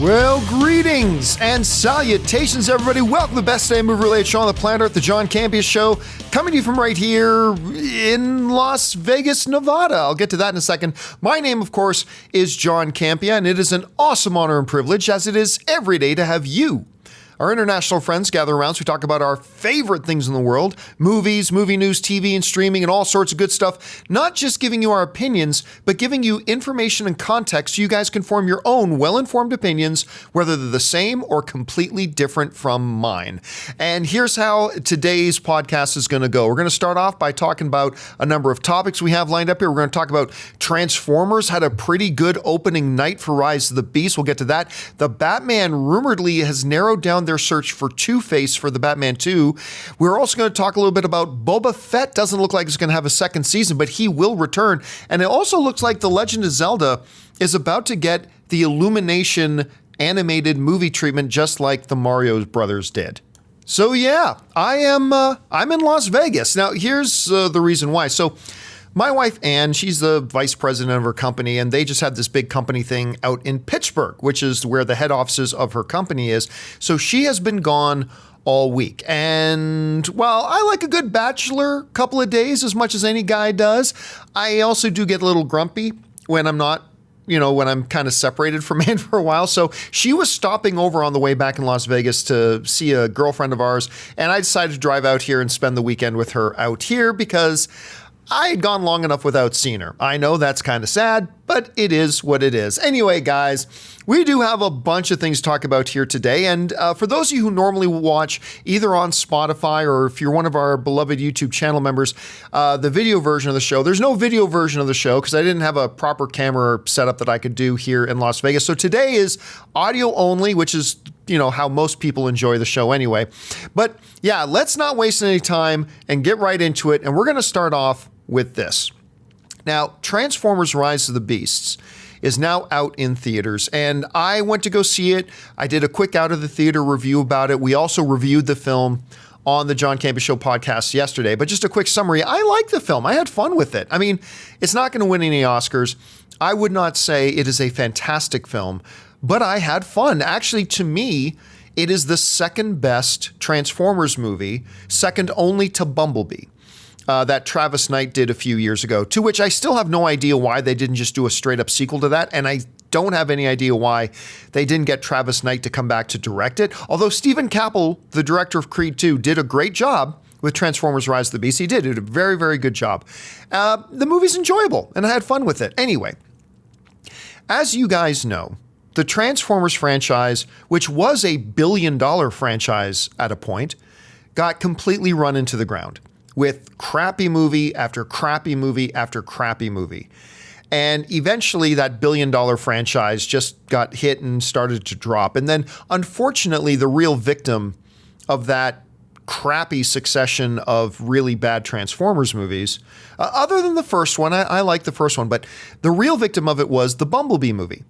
Well, greetings and salutations, everybody. Welcome to the best day movie-related show on the planet Earth, the John Campea Show, coming to you from right here in Las Vegas, Nevada. I'll get to that in a second. My name, of course, is John Campea, and it is an awesome honor and privilege, as it is every day, to have you, our international friends, gather around so we talk about our favorite things in the world, movies, movie news, TV, and streaming, and all sorts of good stuff. Not just giving you our opinions, but giving you information and context so you guys can form your own well-informed opinions, whether they're the same or completely different from mine. And here's how today's podcast is going to go. We're going to start off by talking about a number of topics we have lined up here. We're going to talk about Transformers had a pretty good opening night for Rise of the Beast. We'll get to that. The Batman rumoredly has narrowed down their search for Two-Face for the Batman 2. We're also going to talk a little bit about Boba Fett. Doesn't look like it's going to have a second season, but he will return. And it also looks like The Legend of Zelda is about to get the Illumination animated movie treatment, just like the Mario brothers did. So yeah, I'm in Las Vegas. Now here's the reason why. So my wife, Ann, she's the vice president of her company, and they just had this big company thing out in Pittsburgh, which is where the head offices of her company is. So she has been gone all week. And, well, I like a good bachelor couple of days as much as any guy does. I also do get a little grumpy when I'm not, when I'm kind of separated from Ann for a while. So she was stopping over on the way back in Las Vegas to see a girlfriend of ours, and I decided to drive out here and spend the weekend with her out here because I had gone long enough without seeing her. I know that's kind of sad, but it is what it is. Anyway, guys, we do have a bunch of things to talk about here today. And for those of you who normally watch either on Spotify or if you're one of our beloved YouTube channel members, the video version of the show, there's no video version of the show because I didn't have a proper camera setup that I could do here in Las Vegas. So today is audio only, which is how most people enjoy the show anyway. But yeah, let's not waste any time and get right into it. And we're going to start off with this. Now, Transformers Rise of the Beasts is now out in theaters, and I went to go see it. I did a quick out of the theater review about it. We also reviewed the film on the John Campea Show podcast yesterday, but just a quick summary. I like the film. I had fun with it. I mean, it's not going to win any Oscars. I would not say it is a fantastic film, but I had fun. Actually, to me, it is the second best Transformers movie, second only to Bumblebee. That Travis Knight did a few years ago, to which I still have no idea why they didn't just do a straight up sequel to that. And I don't have any idea why they didn't get Travis Knight to come back to direct it. Although Stephen Cappell, the director of Creed 2, did a great job with Transformers Rise of the Beast. He did a very, very good job. The movie's enjoyable and I had fun with it. Anyway, as you guys know, the Transformers franchise, which was a billion-dollar franchise at a point, got completely run into the ground with crappy movie after crappy movie after crappy movie. And eventually that billion-dollar franchise just got hit and started to drop. And then, unfortunately, the real victim of that crappy succession of really bad Transformers movies, other than the first one, I like the first one, but the real victim of it was the Bumblebee movie.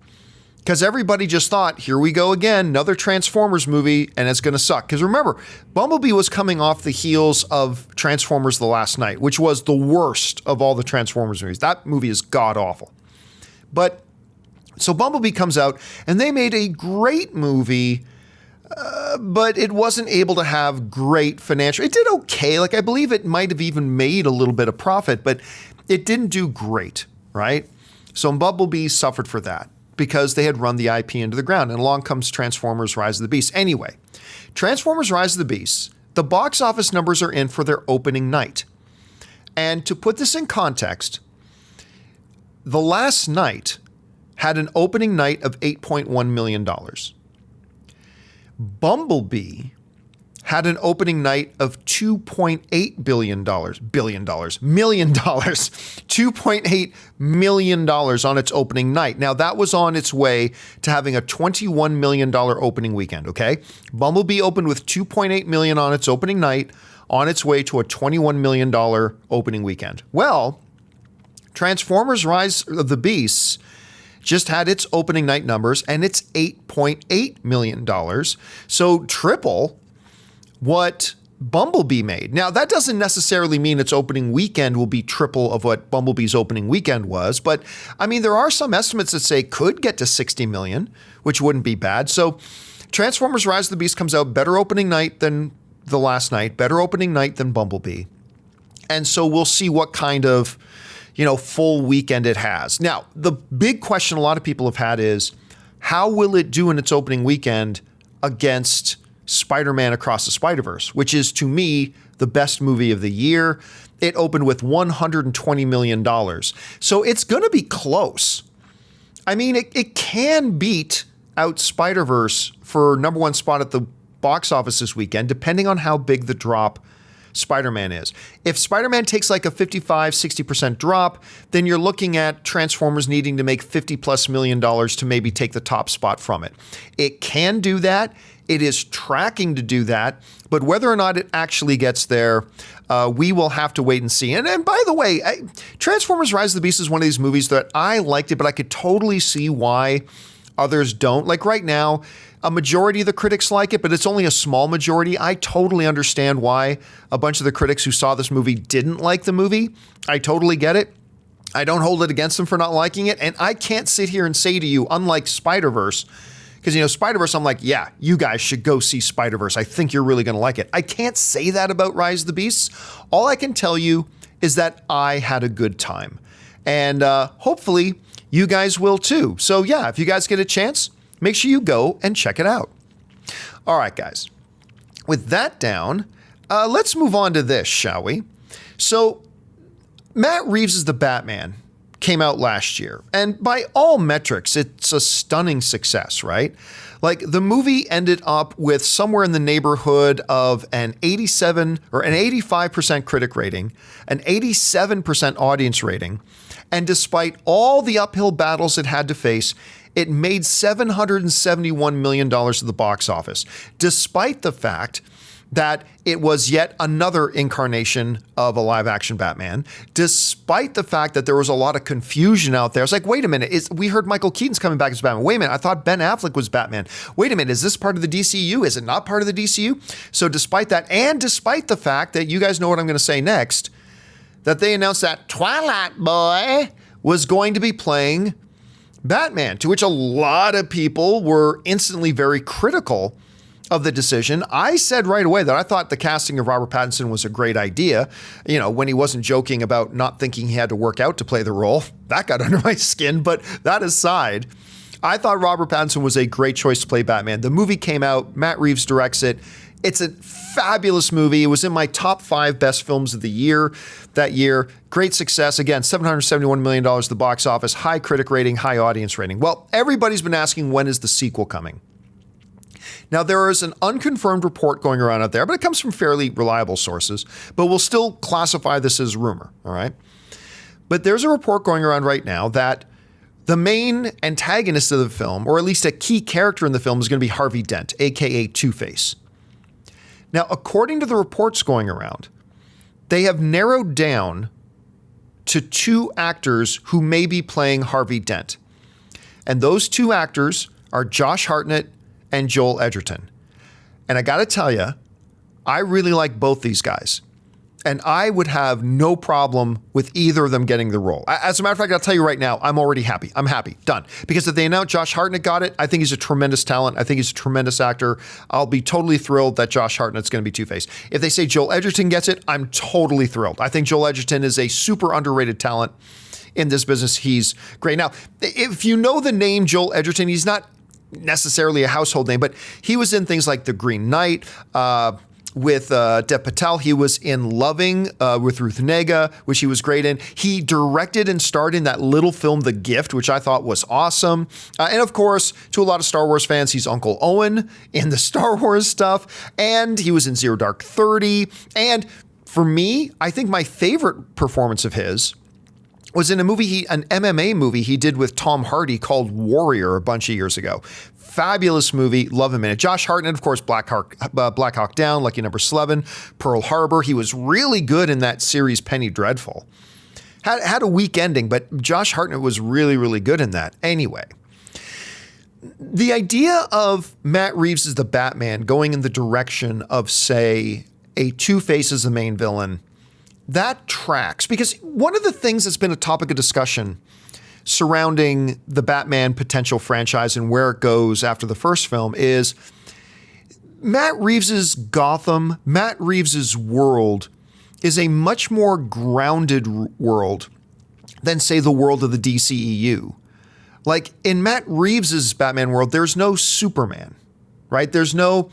Because everybody just thought, here we go again, another Transformers movie, and it's going to suck. Because remember, Bumblebee was coming off the heels of Transformers The Last Knight, which was the worst of all the Transformers movies. That movie is god-awful. But, so Bumblebee comes out, and they made a great movie, but it wasn't able to have great financial. It did okay. Like, I believe it might have even made a little bit of profit, but it didn't do great, right? So Bumblebee suffered for that, because they had run the IP into the ground. And along comes Transformers Rise of the Beast. Anyway, Transformers Rise of the Beast, the box office numbers are in for their opening night. And to put this in context, The Last Knight had an opening night of $8.1 million. Bumblebee had an opening night of $2.8 million, $2.8 million on its opening night. Now, that was on its way to having a $21 million opening weekend, okay? Bumblebee opened with $2.8 million on its opening night, on its way to a $21 million opening weekend. Well, Transformers Rise of the Beasts just had its opening night numbers, and it's $8.8 million. So triple what Bumblebee made. Now, that doesn't necessarily mean its opening weekend will be triple of what Bumblebee's opening weekend was, but I mean, there are some estimates that say could get to 60 million, which wouldn't be bad. So Transformers Rise of the Beast comes out better opening night than the last night, better opening night than Bumblebee. And so we'll see what kind of, full weekend it has. Now, the big question a lot of people have had is, how will it do in its opening weekend against Spider-Man Across the Spider-Verse, which is, to me, the best movie of the year. It opened with $120 million. So it's going to be close. I mean, it can beat out Spider-Verse for number one spot at the box office this weekend, depending on how big the drop Spider-Man is. If Spider-Man takes like a 55-60% drop, then you're looking at Transformers needing to make $50+ million to maybe take the top spot from it. It can do that. It is tracking to do that, but whether or not it actually gets there, we will have to wait and see. And by the way, Transformers Rise of the Beast is one of these movies that I liked it, but I could totally see why others don't. Like right now, a majority of the critics like it, but it's only a small majority. I totally understand why a bunch of the critics who saw this movie didn't like the movie. I totally get it. I don't hold it against them for not liking it. And I can't sit here and say to you, unlike Spider-Verse, because, Spider-Verse, I'm like, yeah, you guys should go see Spider-Verse. I think you're really going to like it. I can't say that about Rise of the Beasts. All I can tell you is that I had a good time. And hopefully you guys will too. So yeah, if you guys get a chance, make sure you go and check it out. All right, guys. With that down, let's move on to this, shall we? So Matt Reeves' The Batman came out last year, and by all metrics, it's a stunning success, right? Like, the movie ended up with somewhere in the neighborhood of an 87 or an 85% critic rating, an 87% audience rating, and despite all the uphill battles it had to face, it made $771 million at the box office, despite the fact that it was yet another incarnation of a live-action Batman, despite the fact that there was a lot of confusion out there. It's like, wait a minute, we heard Michael Keaton's coming back as Batman. Wait a minute, I thought Ben Affleck was Batman. Wait a minute, is this part of the DCU? Is it not part of the DCU? So despite that, and despite the fact that you guys know what I'm going to say next, that they announced that Twilight Boy was going to be playing Batman, to which a lot of people were instantly very critical of the decision. I said right away that I thought the casting of Robert Pattinson was a great idea. When he wasn't joking about not thinking he had to work out to play the role, that got under my skin. But that aside, I thought Robert Pattinson was a great choice to play Batman. The movie came out, Matt Reeves directs it. It's a fabulous movie. It was in my top 5 best films of the year that year. Great success. Again, $771 million at the box office, high critic rating, high audience rating. Well, everybody's been asking, when is the sequel coming? Now, there is an unconfirmed report going around out there, but it comes from fairly reliable sources, but we'll still classify this as rumor, all right? But there's a report going around right now that the main antagonist of the film, or at least a key character in the film, is going to be Harvey Dent, aka Two-Face. Now, according to the reports going around, they have narrowed down to 2 actors who may be playing Harvey Dent. And those 2 actors are Josh Hartnett and Joel Edgerton. And I got to tell you, I really like both these guys. And I would have no problem with either of them getting the role. As a matter of fact, I'll tell you right now, I'm already happy. I'm happy. Done. Because if they announce Josh Hartnett got it, I think he's a tremendous talent. I think he's a tremendous actor. I'll be totally thrilled that Josh Hartnett's going to be Two-Face. If they say Joel Edgerton gets it, I'm totally thrilled. I think Joel Edgerton is a super underrated talent in this business. He's great. Now, if you know the name Joel Edgerton, he's not necessarily a household name, but he was in things like The Green Knight, with Dev Patel. He was in Loving with Ruth Negga, which he was great in. He directed and starred in that little film, The Gift, which I thought was awesome. And of course, to a lot of Star Wars fans, he's Uncle Owen in the Star Wars stuff. And he was in Zero Dark 30. And for me, I think my favorite performance of his was in a movie, an MMA movie he did with Tom Hardy called Warrior a bunch of years ago. Fabulous movie. Love him in it. Josh Hartnett, of course, Black Hawk Down, Lucky Number 11, Pearl Harbor. He was really good in that series, Penny Dreadful. Had a weak ending, but Josh Hartnett was really, really good in that. Anyway, the idea of Matt Reeves as the Batman going in the direction of, say, a Two-Face as the main villain, that tracks. Because one of the things that's been a topic of discussion surrounding the Batman potential franchise and where it goes after the first film is Matt Reeves's Gotham, Matt Reeves's world is a much more grounded world than, say, the world of the DCEU. Like, in Matt Reeves's Batman world, there's no Superman, right? There's no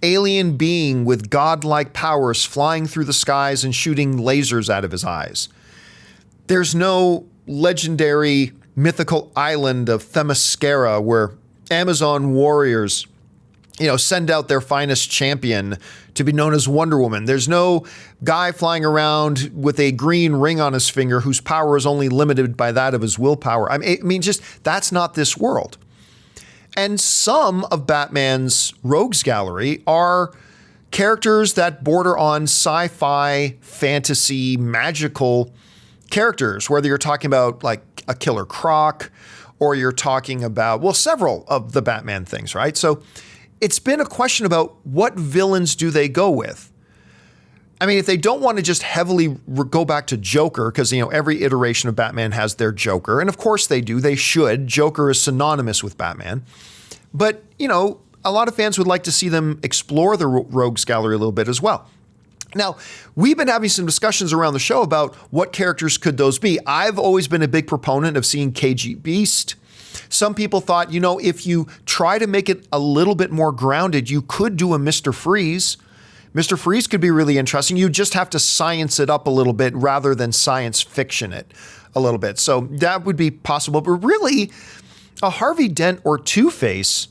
alien being with godlike powers flying through the skies and shooting lasers out of his eyes. There's no legendary mythical island of Themyscira where Amazon warriors, send out their finest champion to be known as Wonder Woman. There's no guy flying around with a green ring on his finger whose power is only limited by that of his willpower. I mean, just that's not this world. And some of Batman's rogues gallery are characters that border on sci-fi, fantasy, magical characters, whether you're talking about like a Killer Croc or you're talking about, well, several of the Batman things, right? So it's been a question about what villains do they go with? I mean, if they don't want to just heavily go back to Joker, because, every iteration of Batman has their Joker, and of course they do, they should. Joker is synonymous with Batman. But, a lot of fans would like to see them explore the rogues gallery a little bit as well. Now, we've been having some discussions around the show about what characters could those be. I've always been a big proponent of seeing KG Beast. Some people thought, if you try to make it a little bit more grounded, you could do a Mr. Freeze. Mr. Freeze could be really interesting. You just have to science it up a little bit rather than science fiction it a little bit. So that would be possible. But really, a Harvey Dent or Two-Face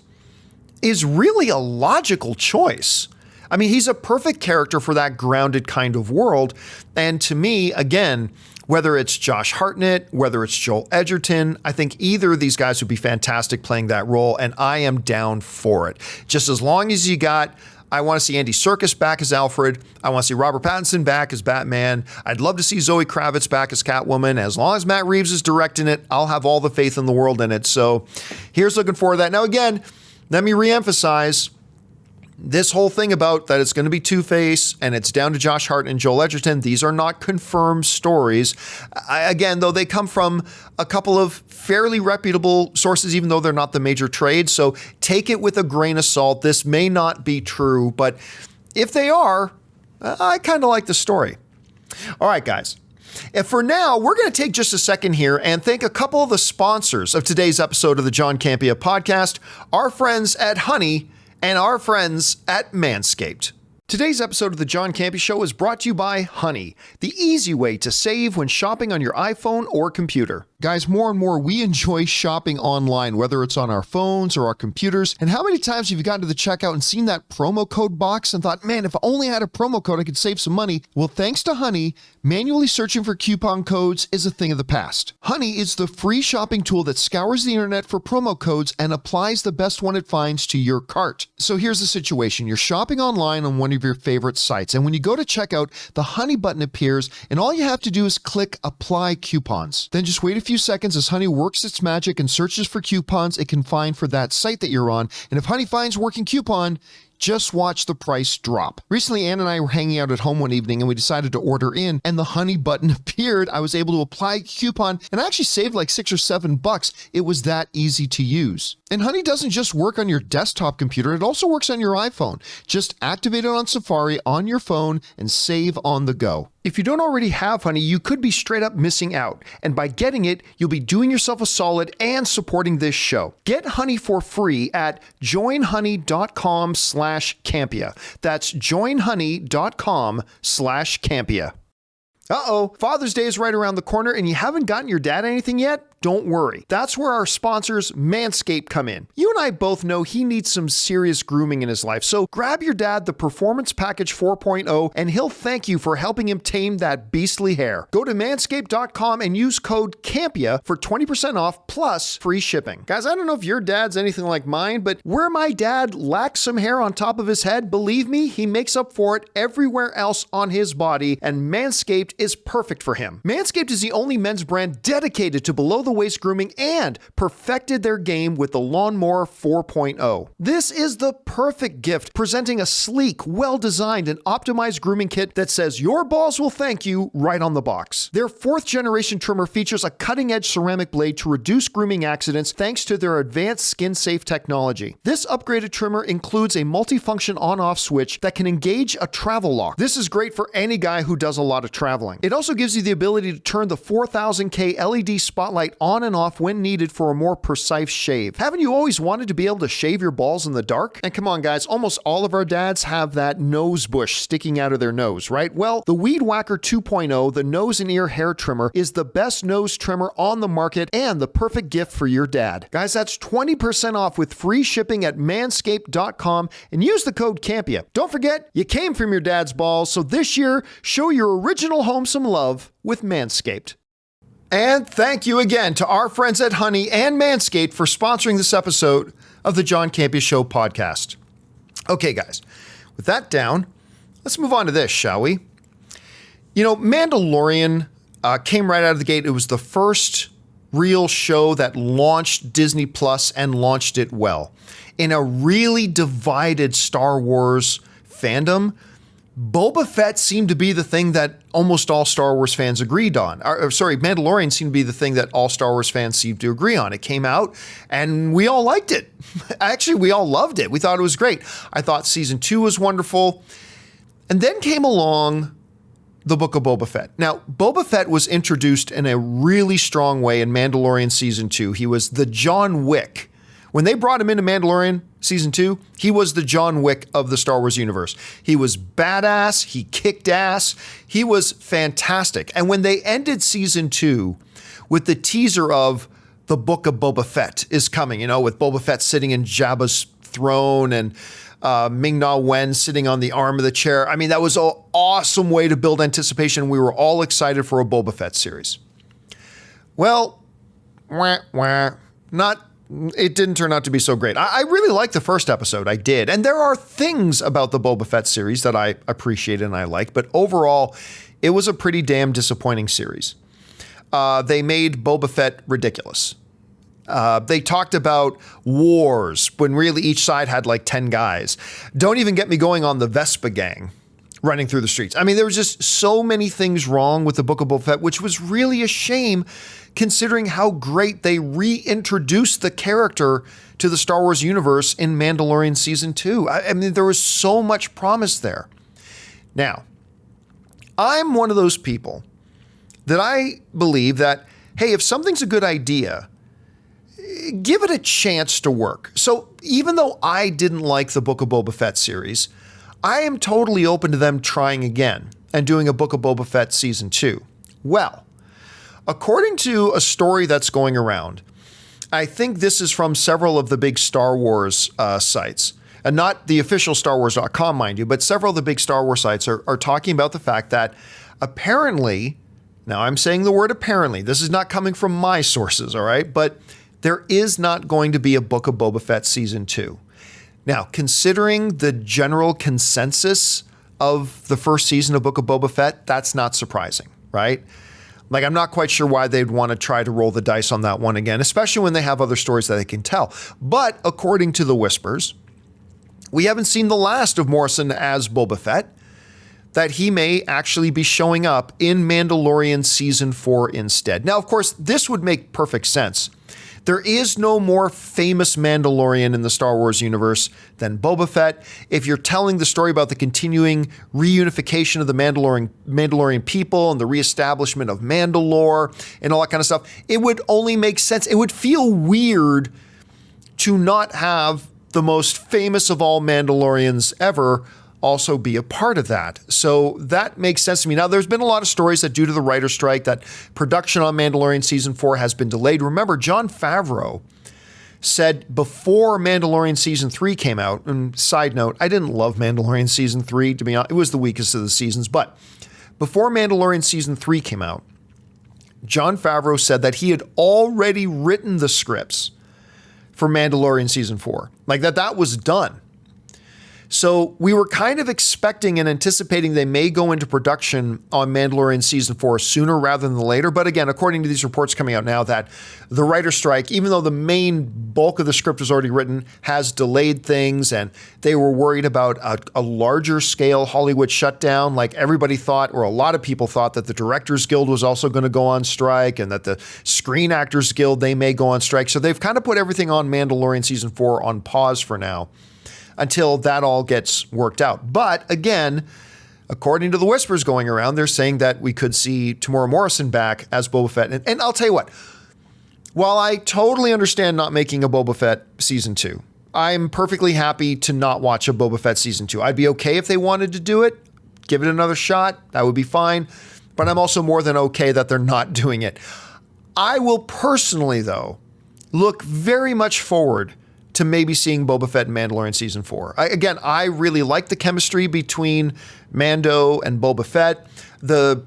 is really a logical choice. I mean, he's a perfect character for that grounded kind of world. And to me, again, whether it's Josh Hartnett, whether it's Joel Edgerton, I think either of these guys would be fantastic playing that role, and I am down for it. Just as long as I want to see Andy Serkis back as Alfred. I want to see Robert Pattinson back as Batman. I'd love to see Zoe Kravitz back as Catwoman. As long as Matt Reeves is directing it, I'll have all the faith in the world in it. So here's looking forward to that. Now, again, let me reemphasize this whole thing about that it's going to be Two-Face and it's down to Josh Hartnett and Joel Edgerton. These are not confirmed stories. Again, though, they come from a couple of fairly reputable sources, even though they're not the major trades. So take it with a grain of salt. This may not be true, but if they are, I kind of like the story. All right, guys. And for now, we're going to take just a second here and thank a couple of the sponsors of today's episode of the John Campea podcast, our friends at Honey and our friends at Manscaped. Today's episode of the John Campea Show is brought to you by Honey, the easy way to save when shopping on your iPhone or computer. Guys, more and more, we enjoy shopping online, whether it's on our phones or our computers. And how many times have you gotten to the checkout and seen that promo code box and thought, man, if I only had a promo code, I could save some money? Well, thanks to Honey, manually searching for coupon codes is a thing of the past. Honey is the free shopping tool that scours the internet for promo codes and applies the best one it finds to your cart. So here's the situation. You're shopping online on one of your favorite sites, and when you go to checkout, the Honey button appears, and all you have to do is click Apply Coupons. Then just wait a few seconds as Honey works its magic and searches for coupons it can find for that site that you're on. And if Honey finds a working coupon, just watch the price drop. Recently, Ann and I were hanging out at home one evening and we decided to order in, and the Honey button appeared. I was able to apply a coupon and I actually saved like $6 or $7. It was that easy to use. And Honey doesn't just work on your desktop computer, it also works on your iPhone. Just activate it on Safari on your phone and save on the go. If you don't already have Honey, you could be straight up missing out. And by getting it, you'll be doing yourself a solid and supporting this show. Get Honey for free at joinhoney.com/Campea. That's joinhoney.com/Campea. Uh-oh, Father's Day is right around the corner and you haven't gotten your dad anything yet? Don't worry. That's where our sponsors, Manscaped, come in. You and I both know he needs some serious grooming in his life, so grab your dad the Performance Package 4.0 and he'll thank you for helping him tame that beastly hair. Go to manscaped.com and use code CAMPEA for 20% off plus free shipping. Guys, I don't know if your dad's anything like mine, but where my dad lacks some hair on top of his head, believe me, he makes up for it everywhere else on his body, and Manscaped is perfect for him. Manscaped is the only men's brand dedicated to below the below-the-waist grooming and perfected their game with the Lawnmower 4.0. This is the perfect gift, presenting a sleek, well-designed, and optimized grooming kit that says your balls will thank you right on the box. Their 4th-generation trimmer features a cutting-edge ceramic blade to reduce grooming accidents thanks to their advanced skin-safe technology. This upgraded trimmer includes a multifunction on-off switch that can engage a travel lock. This is great for any guy who does a lot of traveling. It also gives you the ability to turn the 4000K LED spotlight on and off when needed for a more precise shave. Haven't you always wanted to be able to shave your balls in the dark? And come on guys, almost all of our dads have that nose bush sticking out of their nose, right? Well, the Weed Whacker 2.0, the nose and ear hair trimmer, is the best nose trimmer on the market and the perfect gift for your dad. Guys, that's 20% off with free shipping at Manscaped.com and use the code Campea. Don't forget, you came from your dad's balls, so this year, show your original home some love with Manscaped. And thank you again to our friends at Honey and Manscaped for sponsoring this episode of the John Campea Show podcast. Okay, guys, with that down, let's move on to this, shall we? You know, Mandalorian came right out of the gate. It was the first real show that launched Disney Plus and launched it well. In a really divided Star Wars fandom, Boba Fett seemed to be the thing that almost all Star Wars fans agreed on. Mandalorian seemed to be the thing that all Star Wars fans seemed to agree on. It came out and we all liked it. Actually, we all loved it. We thought it was great. I thought season 2 was wonderful. And then came along the Book of Boba Fett. Now, Boba Fett was introduced in a really strong way in Mandalorian season 2. He was the John Wick. When they brought him into Mandalorian season 2, he was the John Wick of the Star Wars universe. He was badass. He kicked ass. He was fantastic. And when they ended season 2 with the teaser of the Book of Boba Fett is coming, you know, with Boba Fett sitting in Jabba's throne and Ming-Na Wen sitting on the arm of the chair. I mean, that was an awesome way to build anticipation. We were all excited for a Boba Fett series. Well, it didn't turn out to be so great. I really liked the first episode. I did. And there are things about the Boba Fett series that I appreciate and I like. But overall, it was a pretty damn disappointing series. They made Boba Fett ridiculous. They talked about wars when really each side had like 10 guys. Don't even get me going on the Vespa gang running through the streets. I mean, there was just so many things wrong with the Book of Boba Fett, which was really a shame considering how great they reintroduced the character to the Star Wars universe in Mandalorian season 2. I mean, there was so much promise there. Now, I'm one of those people that I believe that, hey, if something's a good idea, give it a chance to work. So even though I didn't like the Book of Boba Fett series, I am totally open to them trying again and doing a Book of Boba Fett season 2. Well, according to a story that's going around, I think this is from several of the big Star Wars sites, and not the official StarWars.com, mind you, but several of the big Star Wars sites are talking about the fact that apparently, now I'm saying the word apparently, this is not coming from my sources, all right, but there is not going to be a Book of Boba Fett season 2. Now, considering the general consensus of the first season of Book of Boba Fett, that's not surprising, right? Like, I'm not quite sure why they'd want to try to roll the dice on that one again, especially when they have other stories that they can tell. But according to the whispers, we haven't seen the last of Morrison as Boba Fett, that he may actually be showing up in Mandalorian season 4 instead. Now, of course, this would make perfect sense. There is no more famous Mandalorian in the Star Wars universe than Boba Fett. If you're telling the story about the continuing reunification of the Mandalorian people and the reestablishment of Mandalore and all that kind of stuff, it would only make sense. It would feel weird to not have the most famous of all Mandalorians ever also be a part of that. So that makes sense to me. Now, there's been a lot of stories that due to the writer's strike that production on Mandalorian season 4 has been delayed. Remember, John Favreau said before Mandalorian season 3 came out, and side note, I didn't love Mandalorian season 3, to be honest. It was the weakest of the seasons, but before Mandalorian season 3 came out, John Favreau said that he had already written the scripts for Mandalorian season 4. Like that was done. So we were kind of expecting and anticipating they may go into production on Mandalorian Season 4 sooner rather than later. But again, according to these reports coming out now, that the writer's strike, even though the main bulk of the script was already written, has delayed things, and they were worried about a larger scale Hollywood shutdown. Like everybody thought, or a lot of people thought, that the Directors Guild was also going to go on strike, and that the Screen Actors Guild, they may go on strike. So they've kind of put everything on Mandalorian Season 4 on pause for now, until that all gets worked out. But again, according to the whispers going around, they're saying that we could see Tamora Morrison back as Boba Fett. And I'll tell you what, while I totally understand not making a Boba Fett Season 2, I'm perfectly happy to not watch a Boba Fett Season 2. I'd be okay if they wanted to do it, give it another shot, that would be fine. But I'm also more than okay that they're not doing it. I will personally, though, look very much forward to maybe seeing Boba Fett in Mandalorian Season 4. I really like the chemistry between Mando and Boba Fett. The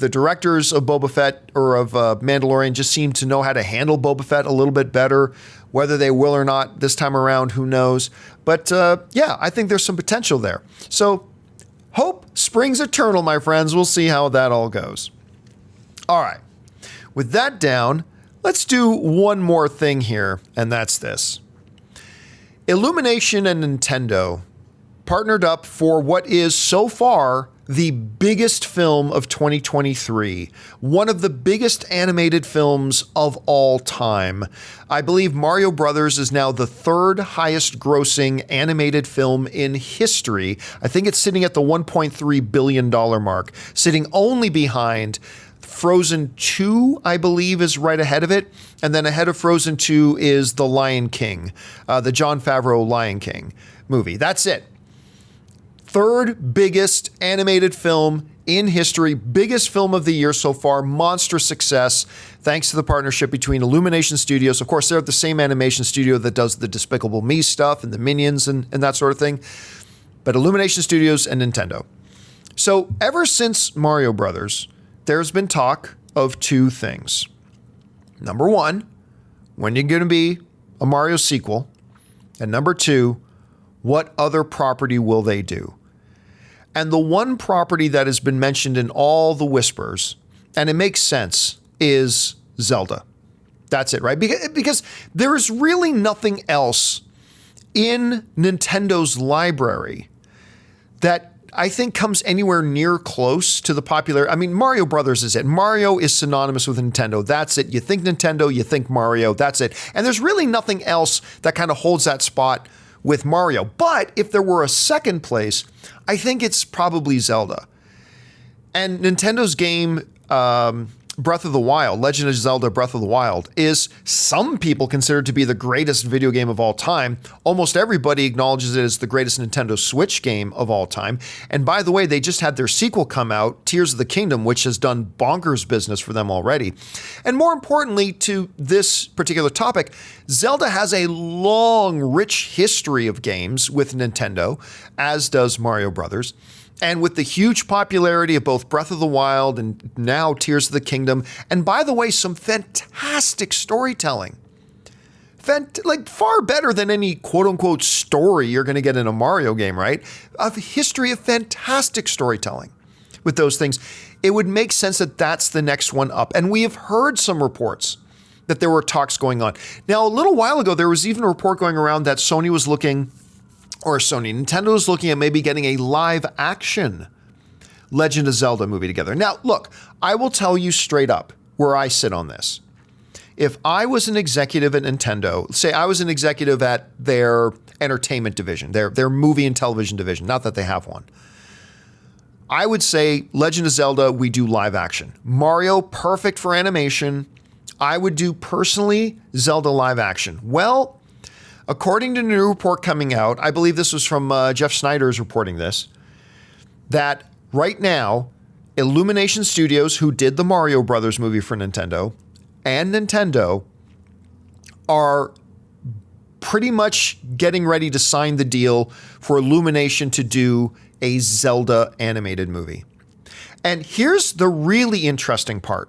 directors of Boba Fett, or of Mandalorian, just seem to know how to handle Boba Fett a little bit better. Whether they will or not this time around, who knows? But I think there's some potential there. So hope springs eternal, my friends. We'll see how that all goes. All right. With that down, let's do one more thing here, and that's this. Illumination and Nintendo partnered up for what is so far the biggest film of 2023, one of the biggest animated films of all time. I believe Mario Brothers is now the third highest grossing animated film in history. I think it's sitting at the $1.3 billion mark, sitting only behind Frozen 2, I believe, is right ahead of it. And then ahead of Frozen 2 is The Lion King, the Jon Favreau Lion King movie. That's it. Third biggest animated film in history, biggest film of the year so far, monstrous success, thanks to the partnership between Illumination Studios. Of course, they're the same animation studio that does the Despicable Me stuff and the Minions and that sort of thing. But Illumination Studios and Nintendo. So ever since Mario Brothers, there's been talk of two things. Number one, when are you going to be a Mario sequel? And number two, what other property will they do? And the one property that has been mentioned in all the whispers, and it makes sense, is Zelda. That's it, right? Because there is really nothing else in Nintendo's library that I think comes anywhere near close to the popular. I mean, Mario Brothers is it. Mario is synonymous with Nintendo. That's it. You think Nintendo, you think Mario. That's it. And there's really nothing else that kind of holds that spot with Mario. But if there were a second place, I think it's probably Zelda. And Nintendo's game, Breath of the Wild, Legend of Zelda Breath of the Wild, is some people considered to be the greatest video game of all time. Almost everybody acknowledges it as the greatest Nintendo Switch game of all time. And by the way, they just had their sequel come out, Tears of the Kingdom, which has done bonkers business for them already. And more importantly to this particular topic, Zelda has a long, rich history of games with Nintendo, as does Mario Brothers. And with the huge popularity of both Breath of the Wild and now Tears of the Kingdom, and by the way, some fantastic storytelling. Far better than any quote-unquote story you're going to get in a Mario game, right? A history of fantastic storytelling with those things. It would make sense that that's the next one up. And we have heard some reports that there were talks going on. Now, a little while ago, there was even a report going around that Nintendo was looking at maybe getting a live action Legend of Zelda movie together. Now, look, I will tell you straight up where I sit on this. If I was an executive at Nintendo, say I was an executive at their entertainment division, their movie and television division, not that they have one, I would say Legend of Zelda, we do live action. Mario, perfect for animation. I would do personally Zelda live action. Well, according to a new report coming out, I believe this was from Jeff Snyder is reporting this, that right now, Illumination Studios, who did the Mario Brothers movie for Nintendo, and Nintendo are pretty much getting ready to sign the deal for Illumination to do a Zelda animated movie. And here's the really interesting part.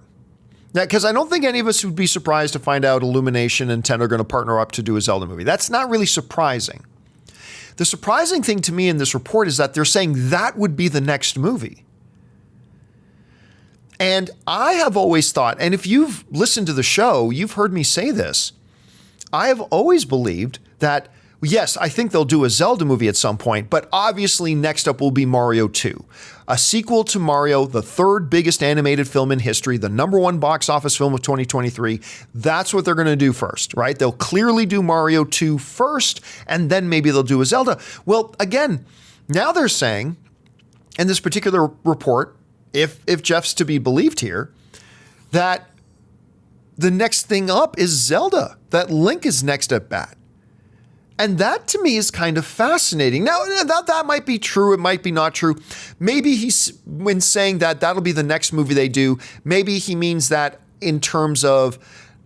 Now, because I don't think any of us would be surprised to find out Illumination and Nintendo are going to partner up to do a Zelda movie. That's not really surprising. The surprising thing to me in this report is that they're saying that would be the next movie. And I have always thought, and if you've listened to the show, you've heard me say this, I have always believed that, yes, I think they'll do a Zelda movie at some point, but obviously next up will be Mario 2. A sequel to Mario, the third biggest animated film in history, the #1 box office film of 2023. That's what they're going to do first, right? They'll clearly do Mario 2 first, and then maybe they'll do a Zelda. Well, again, now they're saying, in this particular report, if Jeff's to be believed here, that the next thing up is Zelda, that Link is next at bat. And that to me is kind of fascinating. Now, that might be true. It might be not true. Maybe when saying that that'll be the next movie they do, maybe he means that in terms of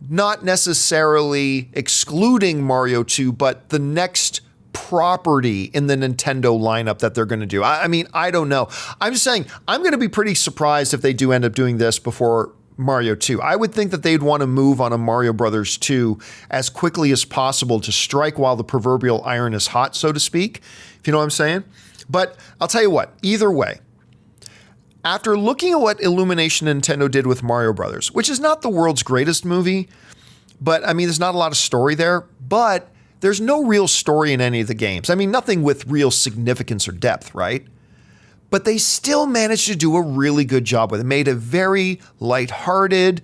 not necessarily excluding Mario 2, but the next property in the Nintendo lineup that they're going to do. I mean, I don't know. I'm just saying, I'm going to be pretty surprised if they do end up doing this before Mario 2. I would think that they'd want to move on a Mario Brothers 2 as quickly as possible to strike while the proverbial iron is hot, so to speak, if you know what I'm saying. But I'll tell you what, either way, after looking at what Illumination and Nintendo did with Mario Brothers, which is not the world's greatest movie, but I mean, there's not a lot of story there, but there's no real story in any of the games. I mean, nothing with real significance or depth, right? But they still managed to do a really good job with it. Made a very lighthearted,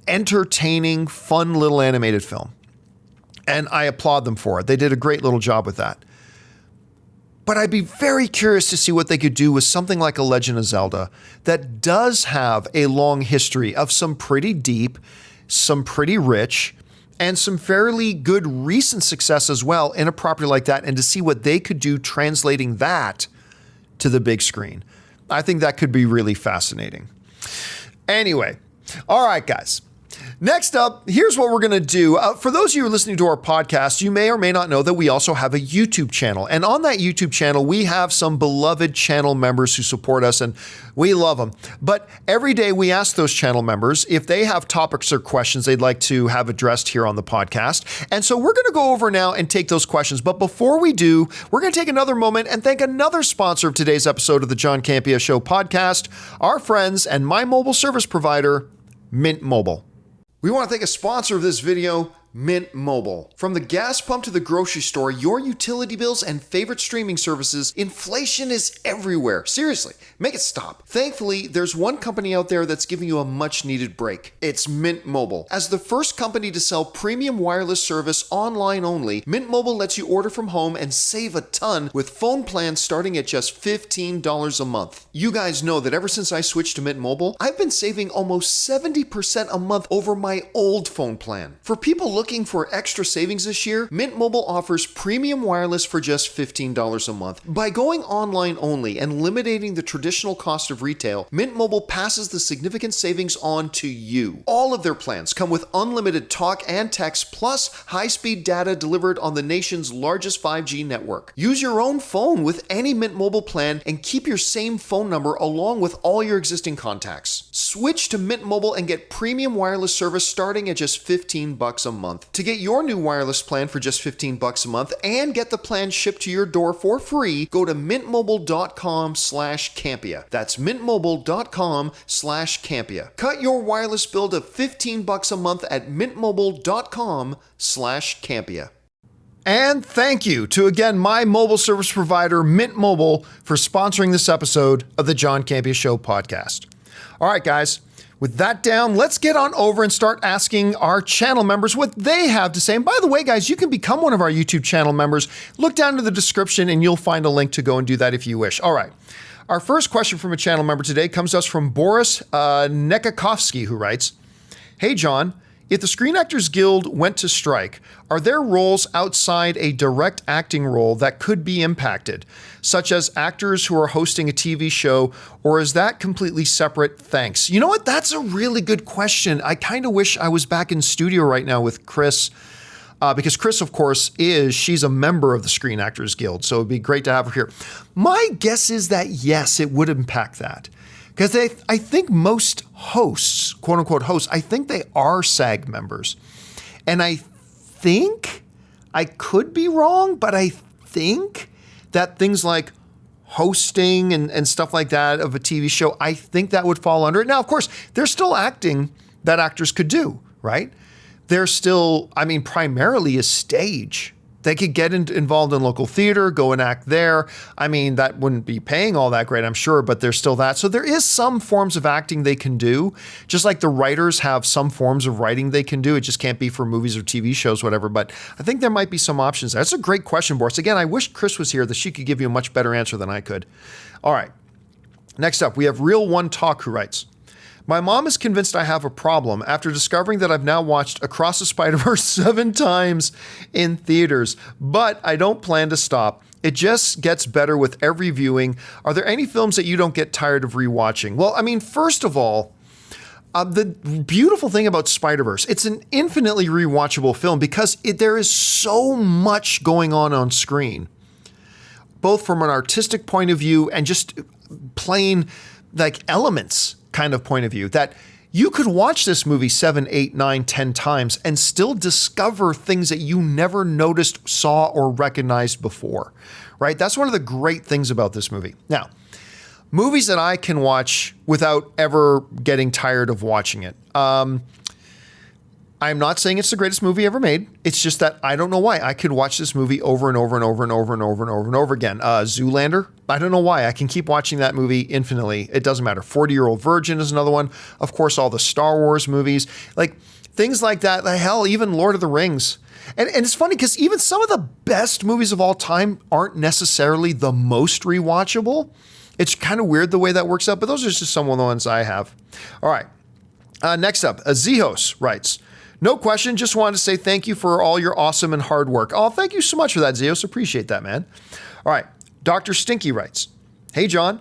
entertaining, fun little animated film. And I applaud them for it. They did a great little job with that. But I'd be very curious to see what they could do with something like A Legend of Zelda that does have a long history of some pretty deep, some pretty rich, and some fairly good recent success as well in a property like that, and to see what they could do translating that to the big screen. I think that could be really fascinating. Anyway, all right, guys. Next up, here's what we're going to do. For those of you who are listening to our podcast, you may or may not know that we also have a YouTube channel. And on that YouTube channel, we have some beloved channel members who support us, and we love them. But every day we ask those channel members if they have topics or questions they'd like to have addressed here on the podcast. And so we're going to go over now and take those questions. But before we do, we're going to take another moment and thank another sponsor of today's episode of the John Campea Show podcast, our friends and my mobile service provider, Mint Mobile. We want to thank a sponsor of this video, Mint Mobile. From the gas pump to the grocery store, your utility bills and favorite streaming services, inflation is everywhere. Seriously, make it stop. Thankfully, there's one company out there that's giving you a much needed break. It's Mint Mobile. As the first company to sell premium wireless service online only, Mint Mobile lets you order from home and save a ton with phone plans starting at just $15 a month. You guys know that ever since I switched to Mint Mobile, I've been saving almost 70% a month over my old phone plan. For people looking for extra savings this year, Mint Mobile offers premium wireless for just $15 a month. By going online only and eliminating the traditional cost of retail, Mint Mobile passes the significant savings on to you. All of their plans come with unlimited talk and text plus high-speed data delivered on the nation's largest 5G network. Use your own phone with any Mint Mobile plan and keep your same phone number along with all your existing contacts. Switch to Mint Mobile and get premium wireless service starting at just $15 a month. To get your new wireless plan for just $15 a month and get the plan shipped to your door for free, go to mintmobile.com/Campea. That's mintmobile.com/Campea. Cut your wireless bill to $15 a month at mintmobile.com/Campea. And thank you to, again, my mobile service provider, Mint Mobile, for sponsoring this episode of the John Campea Show podcast. All right, guys. With that down, let's get on over and start asking our channel members what they have to say. And by the way, guys, you can become one of our YouTube channel members. Look down to the description and you'll find a link to go and do that if you wish. All right. Our first question from a channel member today comes to us from Boris Nekakovsky, who writes, "Hey, John, if the Screen Actors Guild went to strike, are there roles outside a direct acting role that could be impacted, such as actors who are hosting a TV show, or is that completely separate? Thanks." You know what? That's a really good question. I kind of wish I was back in studio right now with Chris, because Chris, of course, she's a member of the Screen Actors Guild, so it'd be great to have her here. My guess is that yes, it would impact that. Because I think most hosts, quote unquote hosts, I think they are SAG members. And I think, I could be wrong, but I think that things like hosting and stuff like that of a TV show, I think that would fall under it. Now, of course, there's still acting that actors could do, right? There's still, I mean, primarily a stage. They could get involved in local theater, go and act there. I mean, that wouldn't be paying all that great, I'm sure, but there's still that. So there is some forms of acting they can do, just like the writers have some forms of writing they can do. It just can't be for movies or TV shows, whatever. But I think there might be some options there. That's a great question, Boris. Again, I wish Chris was here that she could give you a much better answer than I could. All right. Next up, we have Real One Talk, who writes, my mom is convinced I have a problem after discovering that I've now watched Across the Spider-Verse 7 times in theaters, but I don't plan to stop. It just gets better with every viewing. Are there any films that you don't get tired of rewatching? Well, I mean, first of all, the beautiful thing about Spider-Verse, it's an infinitely rewatchable film because there is so much going on screen, both from an artistic point of view and just plain like elements kind of point of view, that you could watch this movie 7, 8, 9, 10 times and still discover things that you never noticed, saw, or recognized before, right? That's one of the great things about this movie. Now, movies that I can watch without ever getting tired of watching it. I'm not saying it's the greatest movie ever made. It's just that I don't know why. I could watch this movie over and over and over and over and over and over and over again. Zoolander, I don't know why. I can keep watching that movie infinitely. It doesn't matter. 40-Year-Old Virgin is another one. Of course, all the Star Wars movies. Like, things like that. Hell, even Lord of the Rings. And it's funny because even some of the best movies of all time aren't necessarily the most rewatchable. It's kind of weird the way that works out, but those are just some of the ones I have. All right. Next up, Zihos writes, no question, just wanted to say thank you for all your awesome and hard work. Oh, thank you so much for that, Zeos. Appreciate that, man. All right. Dr. Stinky writes, hey, John,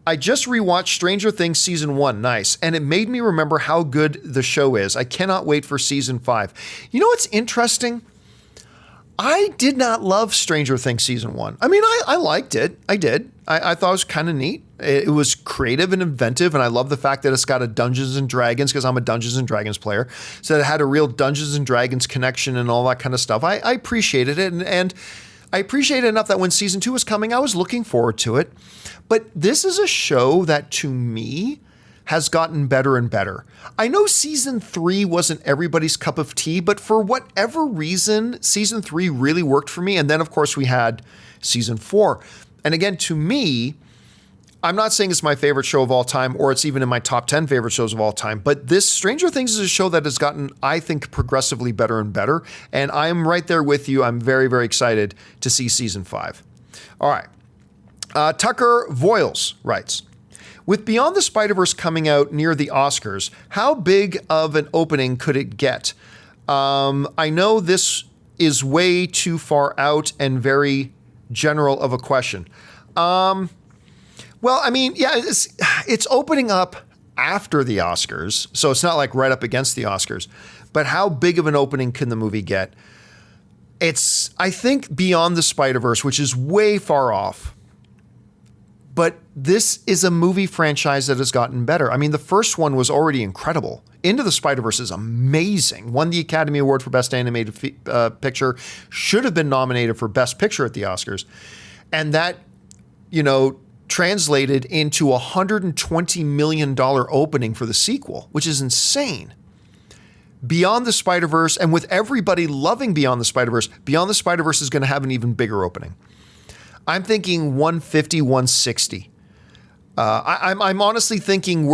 I just rewatched Stranger Things Season 1. Nice. And it made me remember how good the show is. I cannot wait for Season 5. You know what's interesting? I did not love Stranger Things Season 1. I mean, I liked it. I did. I thought it was kind of neat. It was creative and inventive, and I love the fact that it's got a Dungeons & Dragons, because I'm a Dungeons & Dragons player, so it had a real Dungeons & Dragons connection and all that kind of stuff. I appreciated it, and I appreciated it enough that when Season 2 was coming, I was looking forward to it. But this is a show that, to me, has gotten better and better. I know Season 3 wasn't everybody's cup of tea, but for whatever reason, Season 3 really worked for me. And then, of course, we had Season 4. And again, to me, I'm not saying it's my favorite show of all time, or it's even in my top 10 favorite shows of all time, but this Stranger Things is a show that has gotten, I think, progressively better and better. And I'm right there with you. I'm very, very excited to see Season 5. All right. Tucker Voiles writes, with Beyond the Spider-Verse coming out near the Oscars, how big of an opening could it get? I know this is way too far out and very general of a question. Well, I mean, yeah, it's opening up after the Oscars, so it's not like right up against the Oscars. But how big of an opening can the movie get? It's, I think, Beyond the Spider-Verse, which is way far off. But this is a movie franchise that has gotten better. I mean, the first one was already incredible. Into the Spider-Verse is amazing. Won the Academy Award for Best Animated Picture. Should have been nominated for Best Picture at the Oscars. And that, translated into a $120 million opening for the sequel, which is insane. Beyond the Spider-Verse, and with everybody loving Beyond the Spider-Verse is going to have an even bigger opening. I'm thinking 150, 160. I'm honestly thinking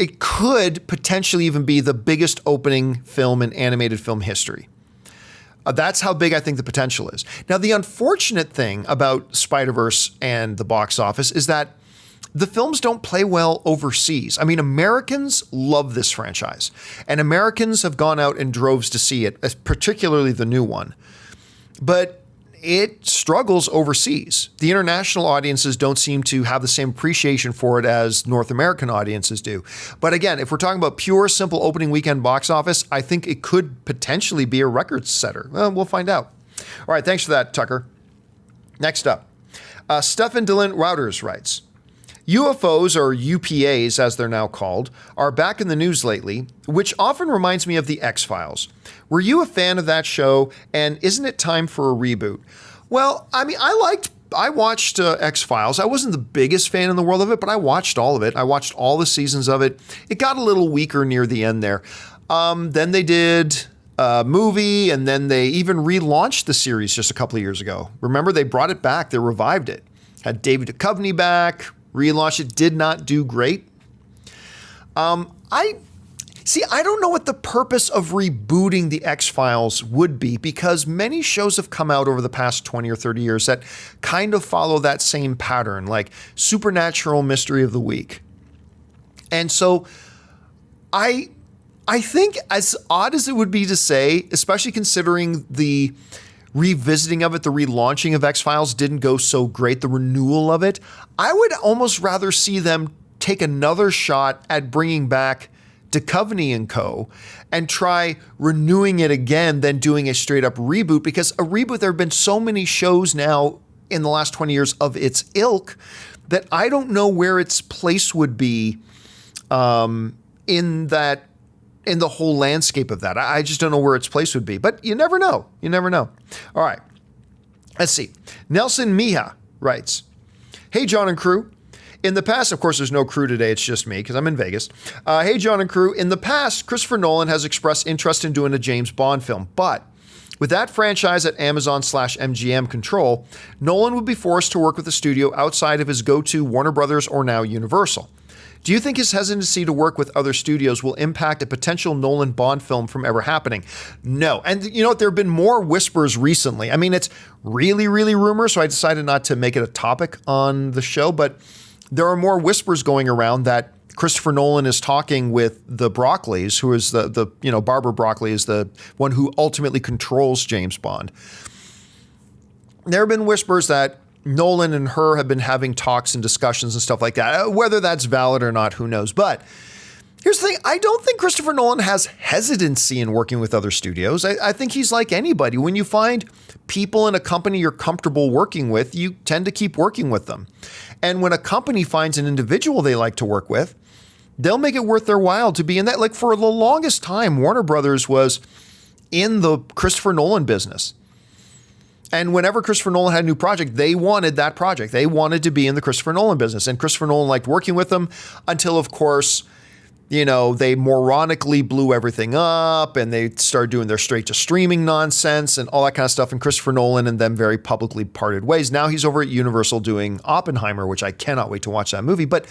it could potentially even be the biggest opening film in animated film history. That's how big I think the potential is. Now, the unfortunate thing about Spider-Verse and the box office is that the films don't play well overseas. I mean, Americans love this franchise, and Americans have gone out in droves to see it, particularly the new one. But it struggles overseas. The international audiences don't seem to have the same appreciation for it as North American audiences do. But again, if we're talking about pure, simple opening weekend box office, I think it could potentially be a record setter. Well, we'll find out. All right, thanks for that, Tucker. Next up, Stefan Dylan Routers writes, UFOs, or UPAs as they're now called, are back in the news lately, which often reminds me of the X-Files. Were you a fan of that show, and isn't it time for a reboot? Well, I mean, I watched X-Files. I wasn't the biggest fan in the world of it, but I watched all of it. I watched all the seasons of it. It got a little weaker near the end there. Then they did a movie, and then they even relaunched the series just a couple of years ago. Remember, they brought it back. They revived it. Had David Duchovny back, relaunched it. Did not do great. I don't know what the purpose of rebooting the X-Files would be, because many shows have come out over the past 20 or 30 years that kind of follow that same pattern, like Supernatural Mystery of the Week. And so I think, as odd as it would be to say, especially considering the revisiting of it, the relaunching of X-Files didn't go so great, the renewal of it, I would almost rather see them take another shot at bringing back Duchovny and co. and try renewing it again than doing a straight up reboot, because a reboot, there have been so many shows now in the last 20 years of its ilk that I don't know where its place would be in the whole landscape of that. I just don't know where its place would be, but you never know. You never know. All right. Let's see. Nelson Mija writes, "Hey, John and crew. In the past," of course, there's no crew today. It's just me because I'm in Vegas. "Hey, John and crew. In the past, Christopher Nolan has expressed interest in doing a James Bond film, but with that franchise at Amazon/MGM control, Nolan would be forced to work with a studio outside of his go-to Warner Brothers or now Universal. Do you think his hesitancy to work with other studios will impact a potential Nolan Bond film from ever happening?" No. And you know what? There have been more whispers recently. I mean, it's really, really rumors, so I decided not to make it a topic on the show, but there are more whispers going around that Christopher Nolan is talking with the Broccoli's, who is Barbara Broccoli is the one who ultimately controls James Bond. There have been whispers that Nolan and her have been having talks and discussions and stuff like that. Whether that's valid or not, who knows? But here's the thing. I don't think Christopher Nolan has hesitancy in working with other studios. I think he's like anybody. When you find people in a company you're comfortable working with, you tend to keep working with them. And when a company finds an individual they like to work with, they'll make it worth their while to be in that. Like, for the longest time, Warner Brothers was in the Christopher Nolan business. And whenever Christopher Nolan had a new project, they wanted that project. They wanted to be in the Christopher Nolan business. And Christopher Nolan liked working with them until, of course, they moronically blew everything up and they started doing their straight to streaming nonsense and all that kind of stuff. And Christopher Nolan and them very publicly parted ways. Now he's over at Universal doing Oppenheimer, which I cannot wait to watch that movie. But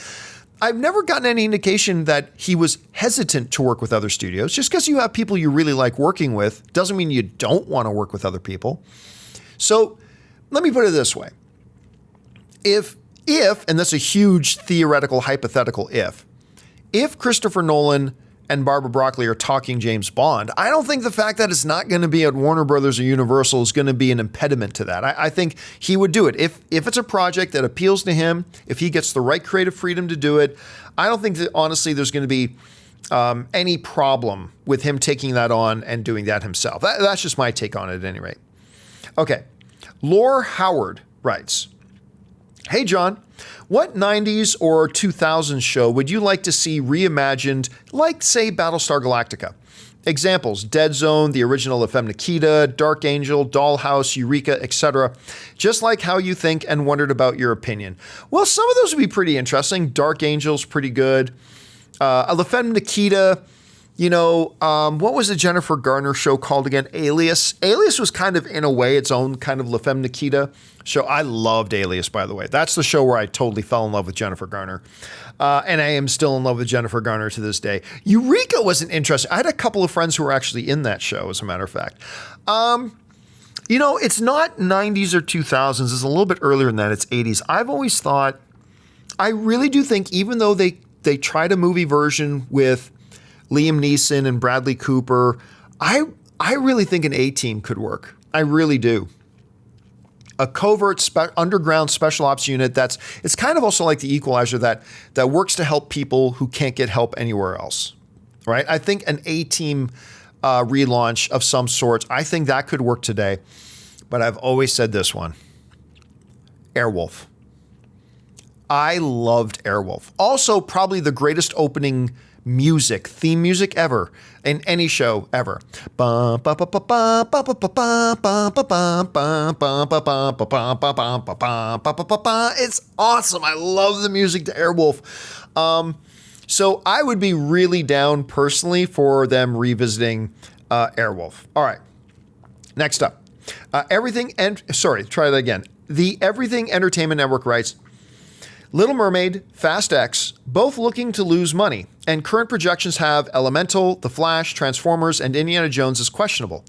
I've never gotten any indication that he was hesitant to work with other studios. Just because you have people you really like working with doesn't mean you don't want to work with other people. So let me put it this way. If, and that's a huge theoretical, hypothetical if Christopher Nolan and Barbara Broccoli are talking James Bond, I don't think the fact that it's not going to be at Warner Brothers or Universal is going to be an impediment to that. I think he would do it. If it's a project that appeals to him, if he gets the right creative freedom to do it, I don't think that, honestly, there's going to be any problem with him taking that on and doing that himself. That's just my take on it at any rate. Okay. Lore Howard writes, "Hey, John. What 90s or 2000s show would you like to see reimagined, like, say, Battlestar Galactica? Examples: Dead Zone, the original La Femme Nikita, Dark Angel, Dollhouse, Eureka, etc. Just like how you think and wondered about your opinion." Well, some of those would be pretty interesting. Dark Angel's pretty good. La Femme Nikita, what was the Jennifer Garner show called again? Alias. Alias was kind of, in a way, its own kind of La Femme Nikita show. I loved Alias, by the way. That's the show where I totally fell in love with Jennifer Garner. And I am still in love with Jennifer Garner to this day. Eureka was an interesting. I had a couple of friends who were actually in that show, as a matter of fact. It's not 90s or 2000s. It's a little bit earlier than that. It's 80s. I've always thought, I really do think, even though they tried a movie version with Liam Neeson and Bradley Cooper, I really think an A-Team could work. I really do. A covert underground special ops unit it's kind of also like the Equalizer that works to help people who can't get help anywhere else, right? I think an A-Team relaunch of some sort, I think that could work today. But I've always said this one, Airwolf. I loved Airwolf. Also, probably the greatest opening music, theme music ever in any show ever. It's awesome. I love the music to Airwolf. So I would be really down personally for them revisiting Airwolf. All right. Next up. The Everything Entertainment Network writes, Little Mermaid, Fast X, both looking to lose money, and current projections have Elemental, The Flash, Transformers, and Indiana Jones as questionable,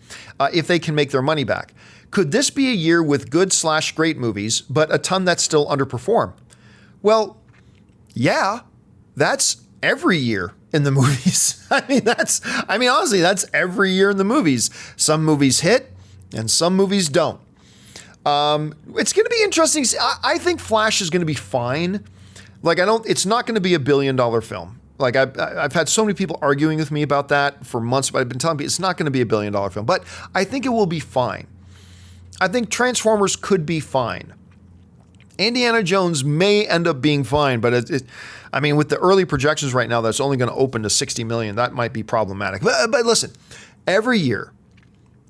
if they can make their money back. Could this be a year with good/great movies, but a ton that still underperform? Well, yeah, that's every year in the movies. Honestly, that's every year in the movies. Some movies hit, and some movies don't. It's going to be interesting. I think Flash is going to be fine. It's not going to be $1 billion film. I've had so many people arguing with me about that for months, but I've been telling people it's not going to be $1 billion film, but I think it will be fine. I think Transformers could be fine. Indiana Jones may end up being fine, but with the early projections right now, that's only going to open to 60 million. That might be problematic. But listen, every year,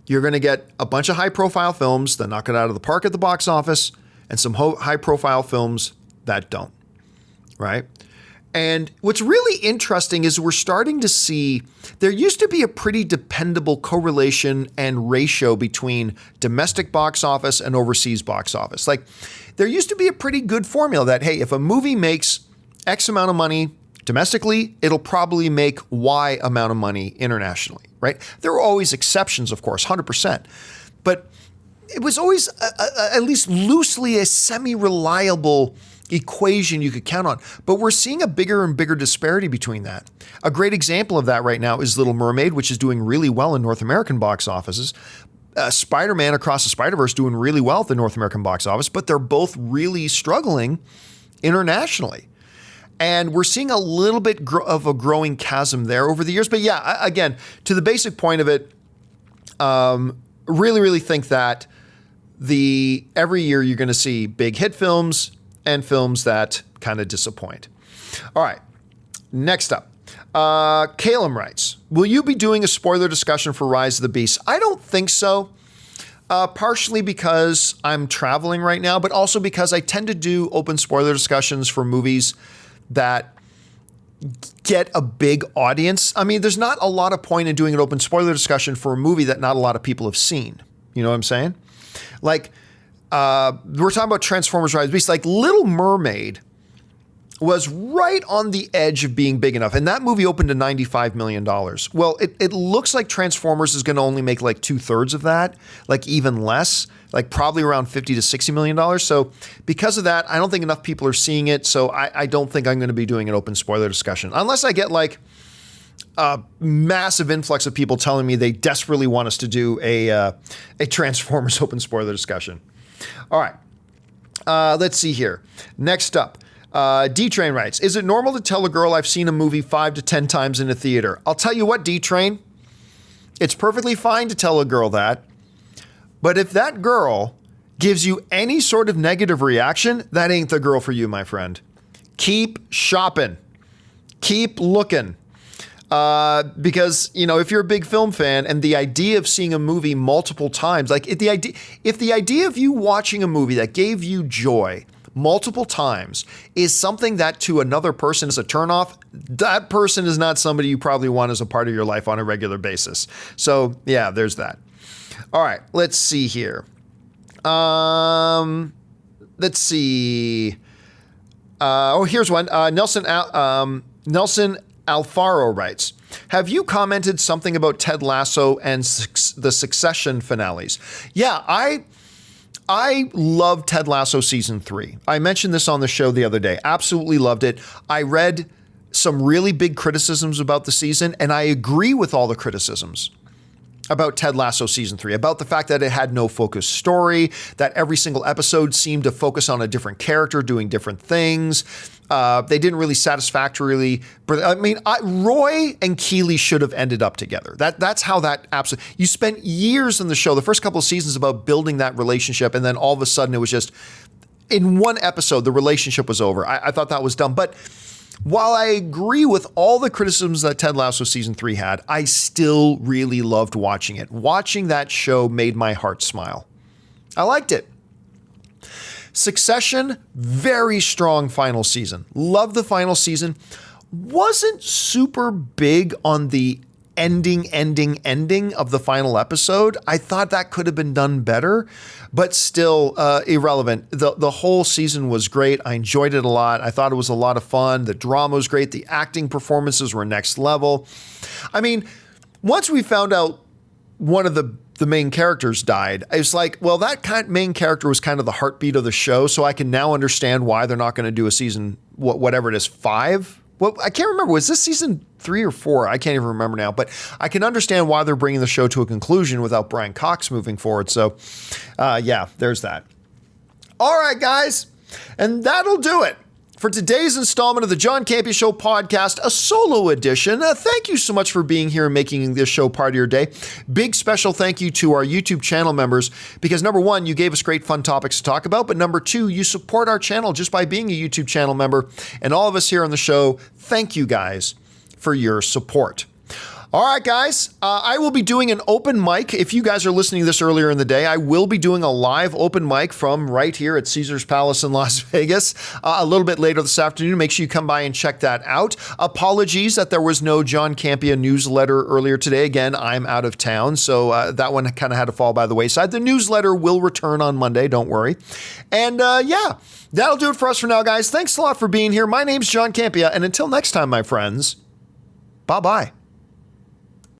you're going to get a bunch of high-profile films that knock it out of the park at the box office and some high-profile films that don't, right? And what's really interesting is we're starting to see there used to be a pretty dependable correlation and ratio between domestic box office and overseas box office. There used to be a pretty good formula that, hey, if a movie makes X amount of money domestically, it'll probably make Y amount of money internationally, right? There were always exceptions, of course, 100%. But it was always at least loosely a semi-reliable equation you could count on. But we're seeing a bigger and bigger disparity between that. A great example of that right now is Little Mermaid, which is doing really well in North American box offices. Spider-Man Across the Spider-Verse doing really well at the North American box office, but they're both really struggling internationally. And we're seeing a little bit of a growing chasm there over the years. But yeah, again, to the basic point of it, really think that every year you're going to see big hit films and films that kind of disappoint. All right, next up. Calum writes, will you be doing a spoiler discussion for Rise of the Beast? I don't think so. Partially because I'm traveling right now, but also because I tend to do open spoiler discussions for movies that get a big audience. There's not a lot of point in doing an open spoiler discussion for a movie that not a lot of people have seen. You know what I'm saying? We're talking about Transformers Rise of the Beast. Little Mermaid was right on the edge of being big enough. And that movie opened to $95 million. Well, it looks like Transformers is going to only make 2/3 of that, even less, probably around $50 to $60 million. So because of that, I don't think enough people are seeing it. So I don't think I'm going to be doing an open spoiler discussion unless I get a massive influx of people telling me they desperately want us to do a Transformers open spoiler discussion. All right. Let's see here. Next up. D-Train writes, is it normal to tell a girl I've seen a movie 5 to 10 times in a theater? I'll tell you what, D-Train, it's perfectly fine to tell a girl that. But if that girl gives you any sort of negative reaction, that ain't the girl for you, my friend. Keep shopping. Keep looking. Because, if you're a big film fan and the idea of seeing a movie multiple times, if the idea of you watching a movie that gave you joy multiple times is something that to another person is a turnoff, that person is not somebody you probably want as a part of your life on a regular basis. So yeah, there's that. All right, let's see here. Let's see. Here's one. Nelson Alfaro writes, have you commented something about Ted Lasso and the Succession finales? Yeah, I love Ted Lasso season 3. I mentioned this on the show the other day. Absolutely loved it. I read some really big criticisms about the season, and I agree with all the criticisms about Ted Lasso season 3, about the fact that it had no focused story, that every single episode seemed to focus on a different character doing different things. They didn't really satisfactorily. Roy and Keeley should have ended up together. That's how that absolutely. You spent years in the show, the first couple of seasons, about building that relationship, and then all of a sudden it was just in one episode the relationship was over. I thought that was dumb, but while I agree with all the criticisms that Ted Lasso season 3 had, I still really loved watching it. Watching that show made my heart smile. I liked it. Succession, very strong final season. Loved the final season. Wasn't super big on the ending of the final episode. I thought that could have been done better, but still irrelevant. The whole season was great. I enjoyed it a lot. I thought it was a lot of fun. The drama was great. The acting performances were next level. I mean, once we found out one of the main characters died, I was like, well, that main character was kind of the heartbeat of the show, so I can now understand why they're not going to do a season, whatever it is, 5? Well, I can't remember. Was this season 3 or 4? I can't even remember now, but I can understand why they're bringing the show to a conclusion without Brian Cox moving forward. So, yeah, there's that. All right, guys, and that'll do it for today's installment of the John Campea Show podcast, a solo edition. Thank you so much for being here and making this show part of your day. Big special thank you to our YouTube channel members, because number one, you gave us great fun topics to talk about, but number two, you support our channel just by being a YouTube channel member. And all of us here on the show, thank you guys for your support. All right, guys, I will be doing an open mic. If you guys are listening to this earlier in the day, I will be doing a live open mic from right here at Caesars Palace in Las Vegas a little bit later this afternoon. Make sure you come by and check that out. Apologies that there was no John Campea newsletter earlier today. Again, I'm out of town, so that one kind of had to fall by the wayside. The newsletter will return on Monday, don't worry. And yeah, that'll do it for us for now, guys. Thanks a lot for being here. My name's John Campea, and until next time, my friends, bye-bye.